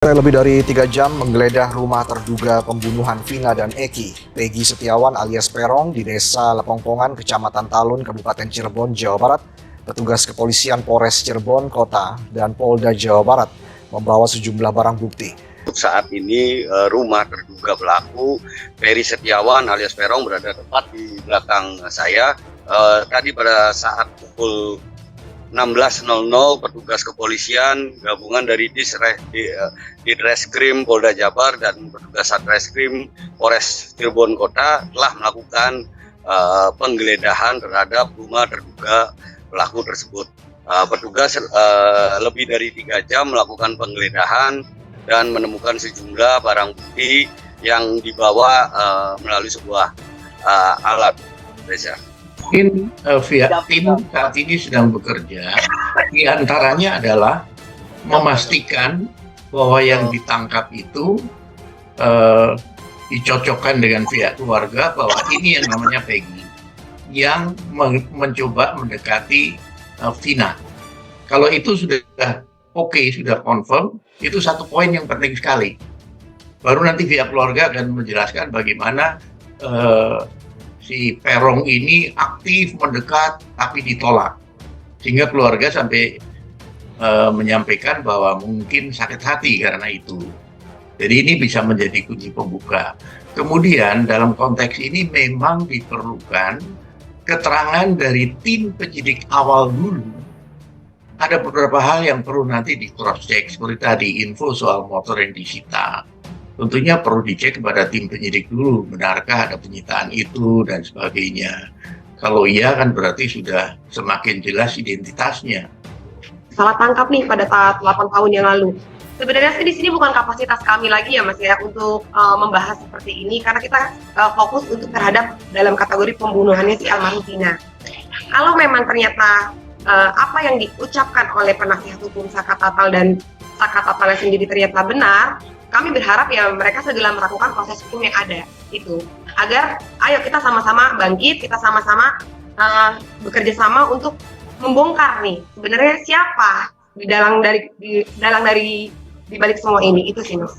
Lebih dari 3 jam menggeledah rumah terduga pembunuhan Vina dan Eki, Peggy Setiawan alias Perong di Desa Lepongpongan, Kecamatan Talun, Kabupaten Cirebon, Jawa Barat. Petugas kepolisian Polres Cirebon Kota dan Polda Jawa Barat membawa sejumlah barang bukti. Untuk saat ini rumah terduga pelaku Peggy Setiawan alias Perong berada tepat di belakang saya. Tadi pada saat pukul 16.00 petugas kepolisian gabungan dari Ditreskrim Polda Jabar dan petugas Satreskrim Polres Cirebon Kota telah melakukan penggeledahan terhadap rumah terduga pelaku tersebut. Petugas lebih dari 3 jam melakukan penggeledahan dan menemukan sejumlah barang bukti yang dibawa melalui sebuah alat. Reza. Mungkin via tim saat ini sedang bekerja, di antaranya adalah memastikan bahwa yang ditangkap itu dicocokkan dengan pihak keluarga bahwa ini yang namanya Peggy yang mencoba mendekati Vina. Kalau itu sudah oke, sudah confirm, itu satu poin yang penting sekali. Baru nanti pihak keluarga akan menjelaskan bagaimana si Perong ini aktif mendekat tapi ditolak, sehingga keluarga sampai menyampaikan bahwa mungkin sakit hati karena itu. Jadi ini bisa menjadi kunci pembuka. Kemudian dalam konteks ini memang diperlukan keterangan dari tim penyidik awal dulu. Ada beberapa hal yang perlu nanti di cross check, seperti tadi info soal motor yang disita. Tentunya perlu dicek kepada tim penyidik dulu, benarkah ada penyitaan itu dan sebagainya. Kalau iya kan berarti sudah semakin jelas identitasnya. Salah tangkap nih pada saat 8 tahun yang lalu. Sebenarnya sih di sini bukan kapasitas kami lagi ya Mas ya untuk membahas seperti ini, karena kita fokus untuk terhadap dalam kategori pembunuhannya si almarhum Vina. Kalau memang ternyata apa yang diucapkan oleh penasihat hukum Saka Tatal dan Saka Tatalnya sendiri ternyata benar, kami berharap ya mereka segera melakukan proses hukum yang ada itu, agar ayo kita sama-sama bangkit, kita sama-sama bekerja sama untuk membongkar nih sebenarnya siapa di balik semua ini. Itu sih Mas.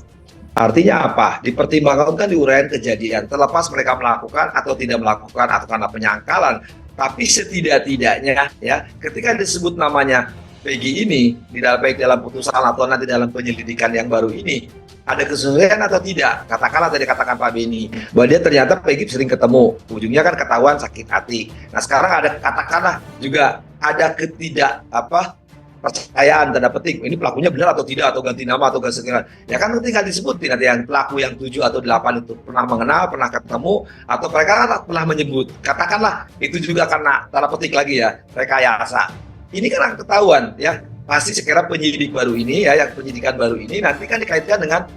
Artinya apa? Dipertimbangkan kan diuraian kejadian, terlepas mereka melakukan atau tidak melakukan atau karena penyangkalan, tapi setidak-tidaknya ya ketika disebut namanya Peggy ini baik dalam putusan atau nanti dalam penyelidikan yang baru ini ada kesesuaian atau tidak. Katakanlah tadi katakan Pak Beni bahwa dia ternyata Peggy sering ketemu, ujungnya kan ketahuan sakit hati. Nah sekarang ada katakanlah juga ada percayaan tanda petik ini pelakunya benar atau tidak, atau ganti nama atau ganti segala. Ya kan tinggal disebutin nanti yang pelaku yang 7 atau 8 itu pernah mengenal, pernah ketemu, atau mereka kan pernah menyebut. Katakanlah itu juga karena tanda petik lagi ya rekayasa. Ini kan ketahuan ya, pasti sekira penyidik baru ini ya, yang penyidikan baru ini nanti kan dikaitkan dengan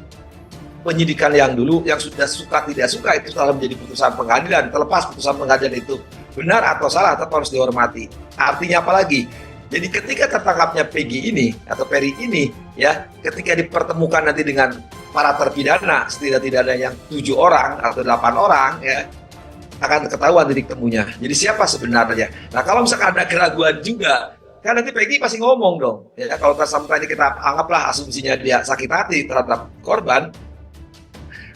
penyidikan yang dulu, yang sudah suka tidak suka itu telah menjadi putusan pengadilan. Terlepas putusan pengadilan itu benar atau salah tetap harus dihormati. Artinya apa lagi? Jadi ketika tertangkapnya Peggy ini atau Peri ini ya, ketika dipertemukan nanti dengan para terpidana setidak-tidaknya yang 7 orang atau 8 orang ya, akan ketahuan titik temunya. Jadi siapa sebenarnya? Nah kalau misalkan ada keraguan juga, kan nanti Peggy pasti ngomong dong. Ya kalau sampai kita anggaplah asumsinya dia sakit hati terhadap korban,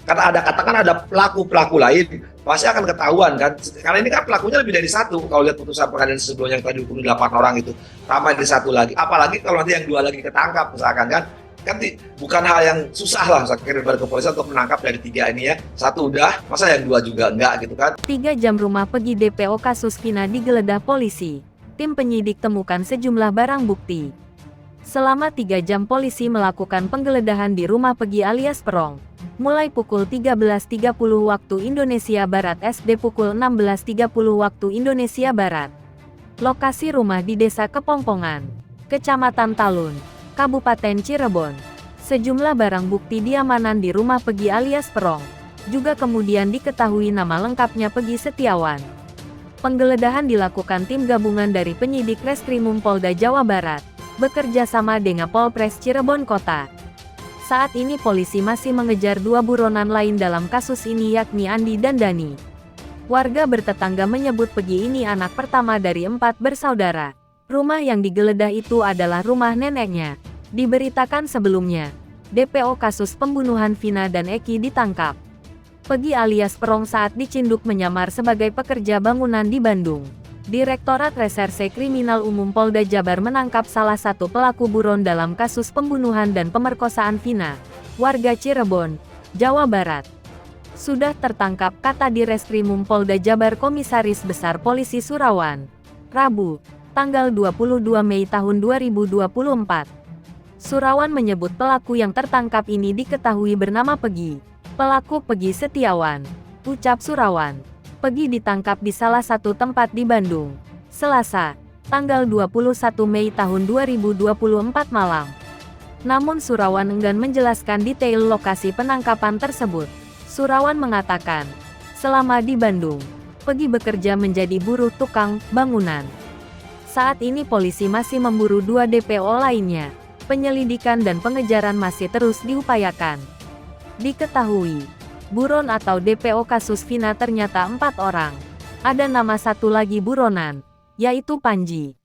karena katakan ada pelaku lain, pasti akan ketahuan kan. Karena ini kan pelakunya lebih dari satu. Kalau lihat putusan pengadilan sebelumnya yang tadi hukum 8 orang itu, tambah di satu lagi. Apalagi kalau nanti yang 2 lagi ketangkap misalkan kan bukan hal yang susah lah saya kira dari kepolisian untuk menangkap dari 3 ini ya. 1 udah, masa yang 2 juga enggak gitu kan. 3 jam rumah Peggy DPO kasus Vina digeledah polisi. Tim penyidik temukan sejumlah barang bukti. Selama 3 jam polisi melakukan penggeledahan di rumah Peggy alias Perong. Mulai pukul 13.30 waktu Indonesia Barat SD pukul 16.30 waktu Indonesia Barat. Lokasi rumah di Desa Kepongpongan, Kecamatan Talun, Kabupaten Cirebon. Sejumlah barang bukti diamankan di rumah Peggy alias Perong. Juga kemudian diketahui nama lengkapnya Peggy Setiawan. Penggeledahan dilakukan tim gabungan dari penyidik Reskrimum Polda Jawa Barat, bekerja sama dengan Polres Cirebon Kota. Saat ini polisi masih mengejar 2 buronan lain dalam kasus ini yakni Andi dan Dani. Warga bertetangga menyebut Peggy ini anak pertama dari 4 bersaudara. Rumah yang digeledah itu adalah rumah neneknya. Diberitakan sebelumnya, DPO kasus pembunuhan Vina dan Eki ditangkap. Pegi alias Perong saat dicinduk menyamar sebagai pekerja bangunan di Bandung. Direktorat Reserse Kriminal Umum Polda Jabar menangkap salah satu pelaku buron dalam kasus pembunuhan dan pemerkosaan Vina, warga Cirebon, Jawa Barat. Sudah tertangkap, kata Direskrimum Polda Jabar Komisaris Besar Polisi Surawan, Rabu, tanggal 22 Mei tahun 2024. Surawan menyebut pelaku yang tertangkap ini diketahui bernama Pegi. Pelaku Pegi Setiawan, ucap Surawan. Pegi ditangkap di salah satu tempat di Bandung, Selasa, tanggal 21 Mei tahun 2024 malam. Namun Surawan enggan menjelaskan detail lokasi penangkapan tersebut. Surawan mengatakan, selama di Bandung, Pegi bekerja menjadi buruh tukang bangunan. Saat ini polisi masih memburu 2 DPO lainnya. Penyelidikan dan pengejaran masih terus diupayakan. Diketahui, buron atau DPO kasus Vina ternyata 4 orang. Ada nama satu lagi buronan, yaitu Panji.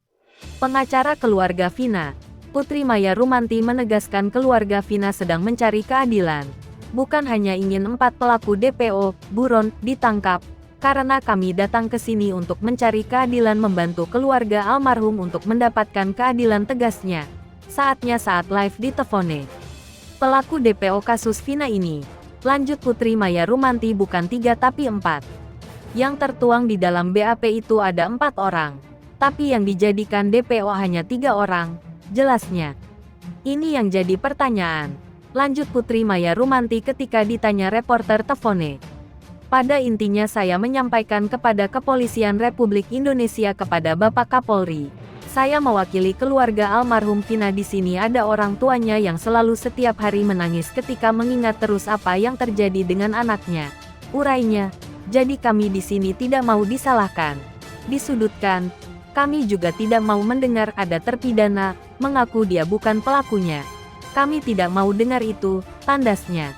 Pengacara keluarga Vina, Putri Maya Rumanti menegaskan keluarga Vina sedang mencari keadilan. Bukan hanya ingin 4 pelaku DPO, buron, ditangkap, karena kami datang ke sini untuk mencari keadilan, membantu keluarga almarhum untuk mendapatkan keadilan, tegasnya. Saatnya saat live di Tefone. Pelaku DPO kasus Vina ini, lanjut Putri Maya Rumanti, bukan 3 tapi 4. Yang tertuang di dalam BAP itu ada 4 orang. Tapi yang dijadikan DPO hanya 3 orang, jelasnya. Ini yang jadi pertanyaan, lanjut Putri Maya Rumanti ketika ditanya reporter Tefone. Pada intinya saya menyampaikan kepada Kepolisian Republik Indonesia, kepada Bapak Kapolri. Saya mewakili keluarga almarhum Vina di sini. Ada orang tuanya yang selalu setiap hari menangis ketika mengingat terus apa yang terjadi dengan anaknya, urainya. Jadi kami di sini tidak mau disalahkan, disudutkan. Kami juga tidak mau mendengar ada terpidana mengaku dia bukan pelakunya. Kami tidak mau dengar itu, tandasnya.